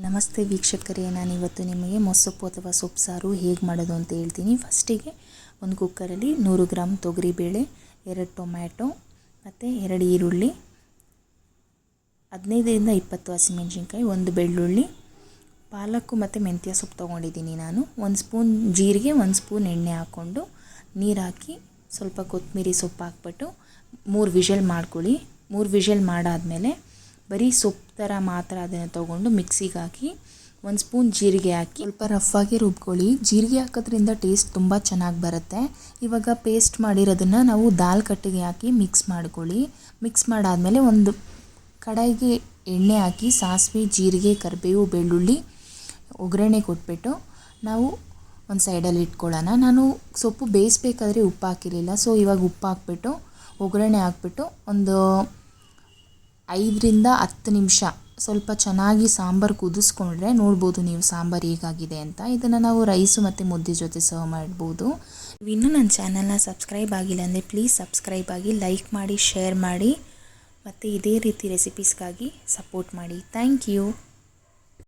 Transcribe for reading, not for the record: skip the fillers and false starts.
ನಮಸ್ತೆ ವೀಕ್ಷಕರೇ, ನಾನಿವತ್ತು ನಿಮಗೆ ಮೊಸಪ್ಪು ಅಥವಾ ಸೊಪ್ಪು ಸಾರು ಹೇಗೆ ಮಾಡೋದು ಅಂತ ಹೇಳ್ತೀನಿ. ಫಸ್ಟಿಗೆ ಒಂದು ಕುಕ್ಕರಲ್ಲಿ 100 ಗ್ರಾಮ್ ತೊಗರಿಬೇಳೆ, 2 ಟೊಮ್ಯಾಟೊ ಮತ್ತು 2 ಈರುಳ್ಳಿ, 15ರಿಂದ 20 ಹಸಿಮೆಣಸಿನ್ಕಾಯಿ, 1 ಬೆಳ್ಳುಳ್ಳಿ, ಪಾಲಕ್ಕು ಮತ್ತು ಮೆಂತ್ಯ ಸೊಪ್ಪು ತೊಗೊಂಡಿದ್ದೀನಿ ನಾನು. 1 ಸ್ಪೂನ್ ಜೀರಿಗೆ, 1 ಸ್ಪೂನ್ ಎಣ್ಣೆ ಹಾಕ್ಕೊಂಡು ನೀರು ಹಾಕಿ ಸ್ವಲ್ಪ ಕೊತ್ತಂಬರಿ ಸೊಪ್ಪು ಹಾಕ್ಬಿಟ್ಟು 3 ವಿಷಲ್ ಮಾಡ್ಕೊಳ್ಳಿ. 3 ವಿಷಲ್ ಮಾಡಾದಮೇಲೆ ಬರೀ ಸೊಪ್ಪು ಥರ ಮಾತ್ರ ಅದನ್ನು ತೊಗೊಂಡು ಮಿಕ್ಸಿಗೆ ಹಾಕಿ 1 ಸ್ಪೂನ್ ಜೀರಿಗೆ ಹಾಕಿ ಸ್ವಲ್ಪ ರಫಾಗಿ ರುಬ್ಕೊಳ್ಳಿ. ಜೀರಿಗೆ ಹಾಕೋದ್ರಿಂದ ಟೇಸ್ಟ್ ತುಂಬ ಚೆನ್ನಾಗಿ ಬರುತ್ತೆ. ಇವಾಗ ಪೇಸ್ಟ್ ಮಾಡಿರೋದನ್ನು ನಾವು ದಾಲ್ ಕಟ್ಟಿಗೆ ಹಾಕಿ ಮಿಕ್ಸ್ ಮಾಡ್ಕೊಳ್ಳಿ. ಮಿಕ್ಸ್ ಮಾಡಾದಮೇಲೆ ಒಂದು ಕಡಾಯಿಗೆ ಎಣ್ಣೆ ಹಾಕಿ ಸಾಸಿವೆ, ಜೀರಿಗೆ, ಕರಿಬೇವು, ಬೆಳ್ಳುಳ್ಳಿ ಒಗ್ಗರಣೆ ಕೊಟ್ಬಿಟ್ಟು ನಾವು ಒಂದು ಸೈಡಲ್ಲಿ ಇಟ್ಕೊಳ್ಳೋಣ. ನಾನು ಸೊಪ್ಪು ಬೇಯಿಸ್ಬೇಕಾದ್ರೆ ಉಪ್ಪು ಹಾಕಿರಲಿಲ್ಲ, ಸೊ ಇವಾಗ ಉಪ್ಪು ಹಾಕ್ಬಿಟ್ಟು ಒಗ್ಗರಣೆ ಹಾಕ್ಬಿಟ್ಟು ಒಂದು 5ರಿಂದ 10 ನಿಮಿಷ ಸ್ವಲ್ಪ ಚೆನ್ನಾಗಿ ಸಾಂಬಾರು ಕುದಿಸ್ಕೊಂಡ್ರೆ ನೋಡ್ಬೋದು ನೀವು ಸಾಂಬಾರು ಹೇಗಾಗಿದೆ ಅಂತ. ಇದನ್ನು ನಾವು ರೈಸು ಮತ್ತು ಮುದ್ದೆ ಜೊತೆ ಸರ್ವ್ ಮಾಡ್ಬೋದು. ಇನ್ನೂ ನನ್ನ ಚಾನಲ್ನ ಸಬ್ಸ್ಕ್ರೈಬ್ ಆಗಿಲ್ಲ ಅಂದರೆ ಪ್ಲೀಸ್ ಸಬ್ಸ್ಕ್ರೈಬ್ ಆಗಿ, ಲೈಕ್ ಮಾಡಿ, ಶೇರ್ ಮಾಡಿ ಮತ್ತು ಇದೇ ರೀತಿ ರೆಸಿಪೀಸ್ಗಾಗಿ ಸಪೋರ್ಟ್ ಮಾಡಿ. Thank you.